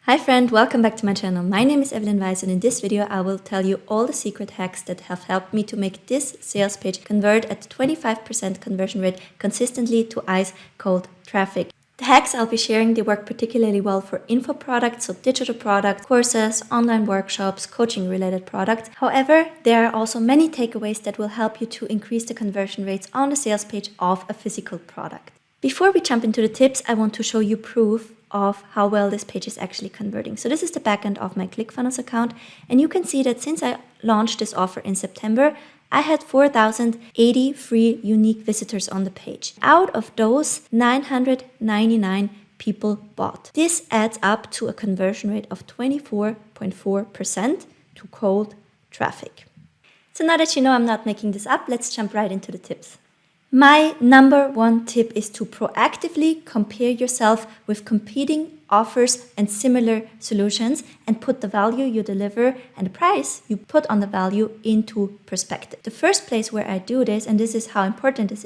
Hi friend, welcome back to my channel. My name is Evelyn Weiss, and in this video I will tell you all the secret hacks that have helped me to make this sales page convert at 25% conversion rate consistently to ice cold traffic. The hacks I'll be sharing, they work particularly well for info products, so digital products, courses, online workshops, coaching related products. However, there are also many takeaways that will help you to increase the conversion rates on the sales page of a physical product. Before we jump into the tips, I want to show you proof of how well this page is actually converting. So this is the backend of my ClickFunnels account, and you can see that since I launched this offer in September, I had 4,080 free unique visitors on the page. Out of those, 999 people bought. This adds up to a conversion rate of 24.4% to cold traffic. So now that you know I'm not making this up, let's jump right into the tips. My number one tip is to proactively compare yourself with competing offers and similar solutions and put the value you deliver and the price you put on the value into perspective. The first place where I do this, and this is how important this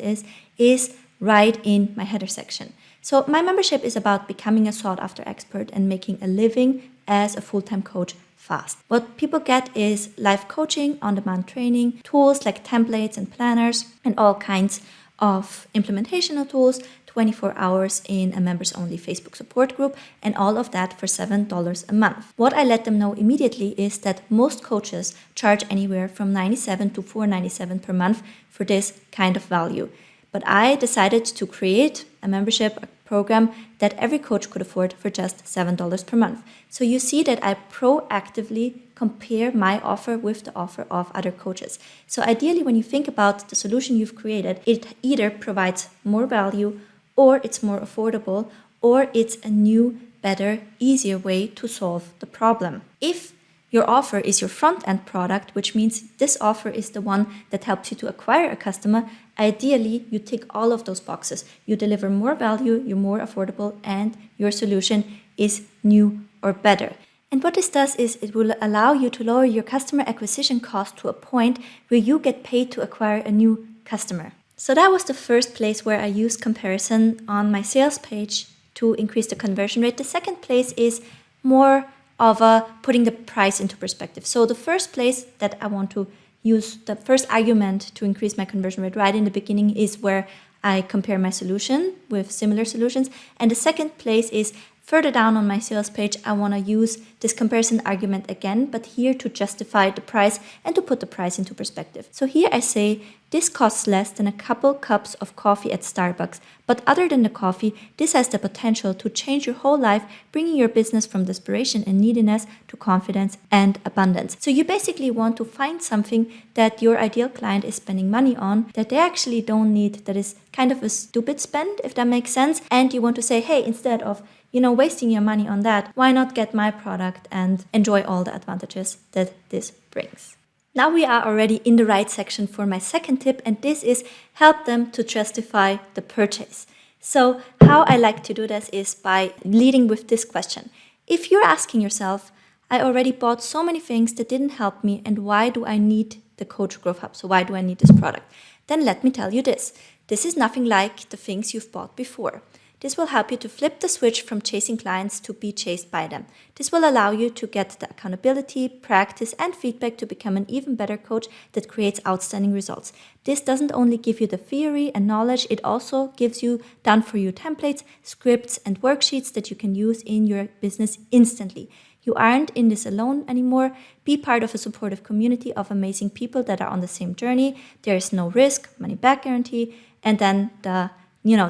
is right in my header section. So my membership is about becoming a sought-after expert and making a living as a full-time coach fast. What people get is live coaching, on-demand training, tools like templates and planners, and all kinds of implementational tools, 24 hours in a members-only Facebook support group, and all of that for $7 a month. What I let them know immediately is that most coaches charge anywhere from $97 to $497 per month for this kind of value. But I decided to create a membership program that every coach could afford for just $7 per month. So you see that I proactively compare my offer with the offer of other coaches. So ideally, when you think about the solution you've created, it either provides more value, or it's more affordable, or it's a new, better, easier way to solve the problem. If your offer is your front-end product, which means this offer is the one that helps you to acquire a customer, ideally, you tick all of those boxes. You deliver more value, you're more affordable, and your solution is new or better. And what this does is it will allow you to lower your customer acquisition cost to a point where you get paid to acquire a new customer. So that was the first place where I used comparison on my sales page to increase the conversion rate. The second place is more of putting the price into perspective. So the first place that I want to use, the first argument to increase my conversion rate right in the beginning, is where I compare my solution with similar solutions. And the second place is further down on my sales page. I want to use this comparison argument again, but here to justify the price and to put the price into perspective. So here I say, this costs less than a couple cups of coffee at Starbucks, but other than the coffee, this has the potential to change your whole life, bringing your business from desperation and neediness to confidence and abundance. So you basically want to find something that your ideal client is spending money on that they actually don't need, that is kind of a stupid spend, if that makes sense. And you want to say, hey, instead of wasting your money on that, why not get my product and enjoy all the advantages that this brings? Now we are already in the right section for my second tip, and this is help them to justify the purchase. So how I like to do this is by leading with this question. If you're asking yourself, I already bought so many things that didn't help me, and why do I need the Coach Growth Hub? So why do I need this product? Then let me tell you this. This is nothing like the things you've bought before. This will help you to flip the switch from chasing clients to be chased by them. This will allow you to get the accountability, practice, and feedback to become an even better coach that creates outstanding results. This doesn't only give you the theory and knowledge, it also gives you done-for-you templates, scripts, and worksheets that you can use in your business instantly. You aren't in this alone anymore. Be part of a supportive community of amazing people that are on the same journey. There is no risk, money-back guarantee, and then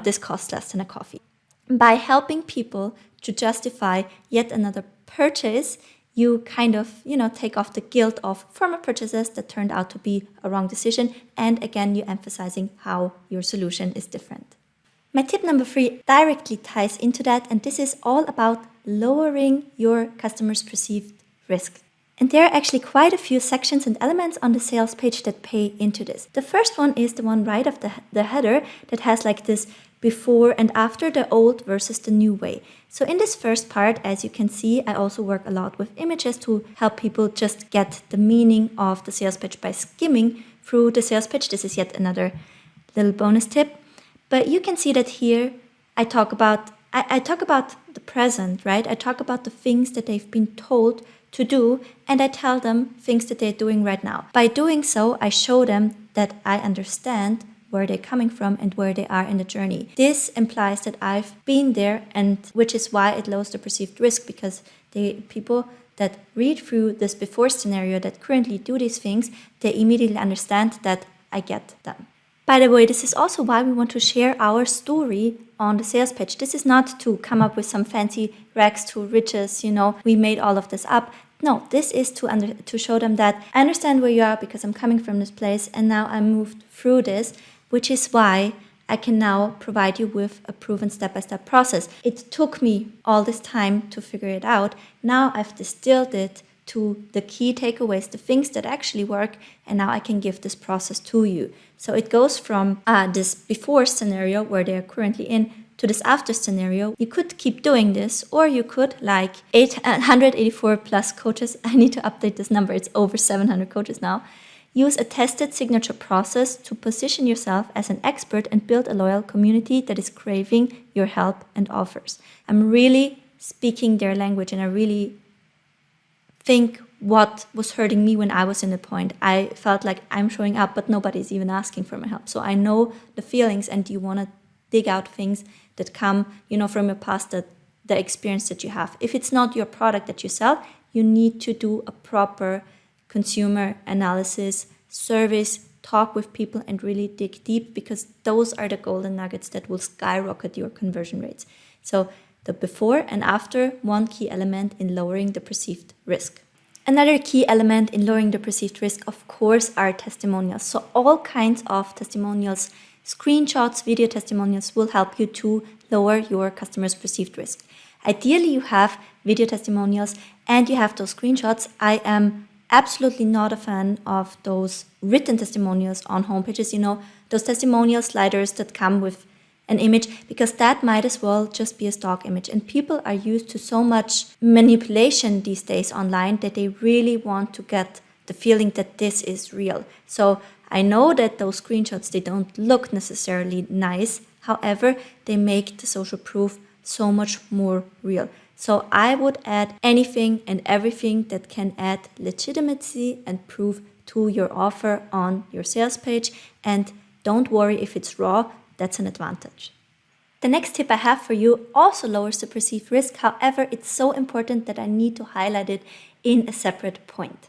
this costs less than a coffee. By helping people to justify yet another purchase, you kind of, take off the guilt of former purchases that turned out to be a wrong decision. And again, you're emphasizing how your solution is different. My tip number 3 directly ties into that, and this is all about lowering your customers' perceived risk. And there are actually quite a few sections and elements on the sales page that pay into this. The first one is the one right of the header that has like this before and after, the old versus the new way. So in this first part, as you can see, I also work a lot with images to help people just get the meaning of the sales page by skimming through the sales page. This is yet another little bonus tip. But you can see that here I talk about the present, right? I talk about the things that they've been told to do, and I tell them things that they're doing right now. By doing so, I show them that I understand where they're coming from and where they are in the journey. This implies that I've been there, and which is why it lowers the perceived risk, because the people that read through this before scenario that currently do these things, they immediately understand that I get them. By the way, this is also why we want to share our story on the sales page. This is not to come up with some fancy rags to riches, we made all of this up. No, this is to show them that I understand where you are because I'm coming from this place, and now I moved through this, which is why I can now provide you with a proven step-by-step process. It took me all this time to figure it out. Now I've distilled it to the key takeaways, the things that actually work, and now I can give this process to you. So it goes from this before scenario where they are currently in to this after scenario. You could keep doing this, or you could, like 884 plus coaches, I need to update this number, it's over 700 coaches now, use a tested signature process to position yourself as an expert and build a loyal community that is craving your help and offers. I'm really speaking their language, and I really think what was hurting me when I was in the point. I felt like I'm showing up, but nobody's even asking for my help. So I know the feelings, and you want to dig out things that come, from your past, that the experience that you have. If it's not your product that you sell, you need to do a proper consumer analysis, service, talk with people, and really dig deep, because those are the golden nuggets that will skyrocket your conversion rates. So the before and after, one key element in lowering the perceived risk. Another key element in lowering the perceived risk, of course, are testimonials. So all kinds of testimonials, screenshots, video testimonials will help you to lower your customers' perceived risk. Ideally, you have video testimonials and you have those screenshots. I am absolutely not a fan of those written testimonials on homepages, those testimonial sliders that come with an image, because that might as well just be a stock image. And people are used to so much manipulation these days online that they really want to get the feeling that this is real. So I know that those screenshots, they don't look necessarily nice. However, they make the social proof so much more real. So I would add anything and everything that can add legitimacy and proof to your offer on your sales page. And don't worry if it's raw, that's an advantage. The next tip I have for you also lowers the perceived risk. However, it's so important that I need to highlight it in a separate point.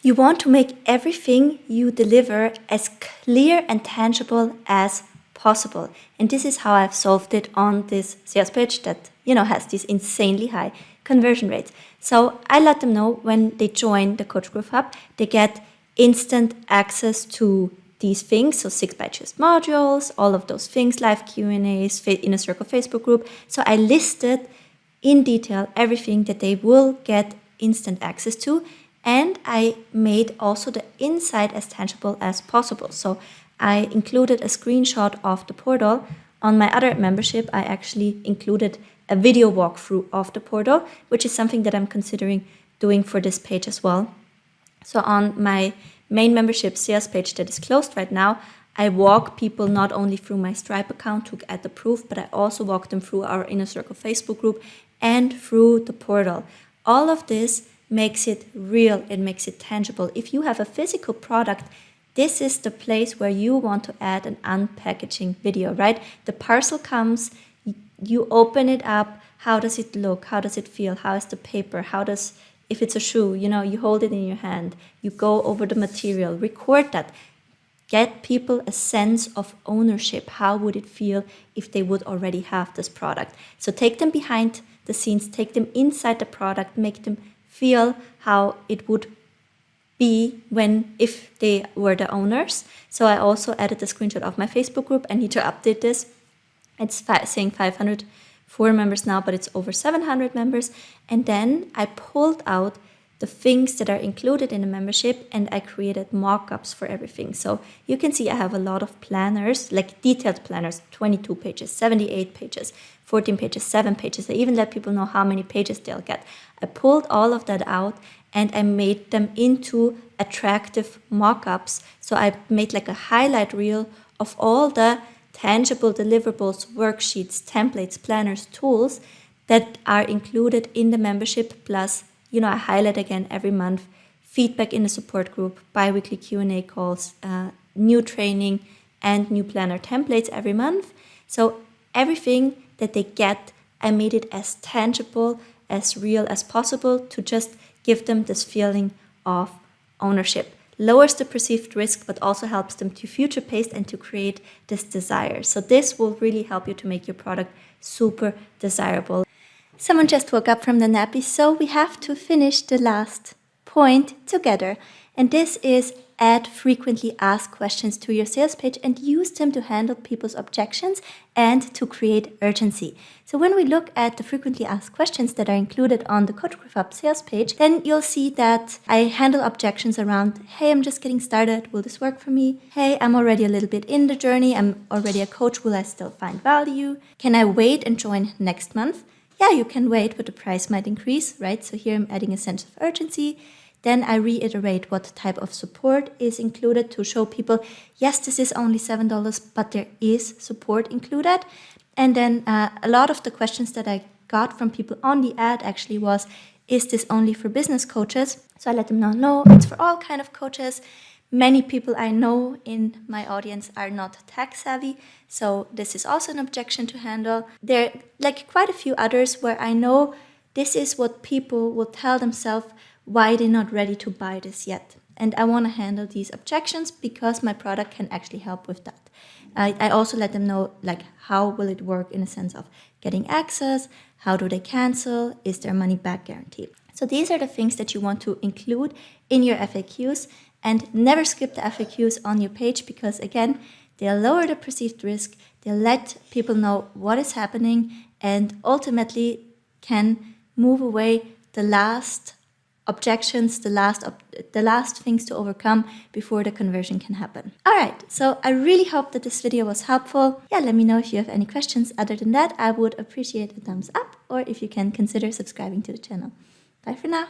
You want to make everything you deliver as clear and tangible as possible. And this is how I've solved it on this sales page that, has these insanely high conversion rates. So I let them know when they join the Coach Growth Hub, they get instant access to these things. So 6x modules, all of those things, live Q&As, Inner Circle Facebook group. So I listed in detail everything that they will get instant access to. And I made also the inside as tangible as possible. So I included a screenshot of the portal. On my other membership, I actually included a video walkthrough of the portal, which is something that I'm considering doing for this page as well. So on my main membership sales page that is closed right now, I walk people not only through my Stripe account to add the proof, but I also walk them through our Inner Circle Facebook group and through the portal. All of this makes it real, it makes it tangible. If you have a physical product, this is the place where you want to add an unpackaging video, right? The parcel comes, you open it up, how does it look? How does it feel? How is the paper? If it's a shoe, you hold it in your hand, you go over the material, record that. Get people a sense of ownership. How would it feel if they would already have this product? So take them behind the scenes, take them inside the product, make them feel how it would be if they were the owners. So I also added a screenshot of my Facebook group. I need to update this. It's saying 504 members now, but it's over 700 members. And then I pulled out the things that are included in the membership, and I created mock-ups for everything. So you can see I have a lot of planners, like detailed planners, 22 pages, 78 pages, 14 pages, 7 pages. I even let people know how many pages they'll get. I pulled all of that out and I made them into attractive mock-ups. So I made like a highlight reel of all the tangible deliverables, worksheets, templates, planners, tools that are included in the membership, plus, I highlight again every month, feedback in the support group, bi-weekly Q&A calls, new training, and new planner templates every month. So everything that they get, I made it as tangible, as real as possible to just give them this feeling of ownership. Lowers the perceived risk, but also helps them to future pace and to create this desire. So this will really help you to make your product super desirable. Someone just woke up from the nappy, so we have to finish the last point together. And this is add frequently asked questions to your sales page and use them to handle people's objections and to create urgency. So when we look at the frequently asked questions that are included on the Coach Growth Up sales page, then you'll see that I handle objections around, hey, I'm just getting started, will this work for me? Hey, I'm already a little bit in the journey, I'm already a coach, will I still find value? Can I wait and join next month? Yeah, you can wait, but the price might increase, right? So here I'm adding a sense of urgency. Then I reiterate what type of support is included to show people, yes, this is only $7, but there is support included. And then a lot of the questions that I got from people on the ad actually was, is this only for business coaches? So I let them know, no, it's for all kind of coaches. Many people I know in my audience are not tech savvy, so this is also an objection to handle. There are like quite a few others where I know this is what people will tell themselves why they're not ready to buy this yet. And I want to handle these objections because my product can actually help with that. I also let them know, like, how will it work in a sense of getting access? How do they cancel? Is there money back guarantee? So these are the things that you want to include in your FAQs, and never skip the FAQs on your page because, again, they'll lower the perceived risk, they'll let people know what is happening, and ultimately can move away the last objections, the last things to overcome before the conversion can happen. All right, so I really hope that this video was helpful. Yeah, let me know if you have any questions. Other than that, I would appreciate a thumbs up, or if you can consider subscribing to the channel. Bye for now.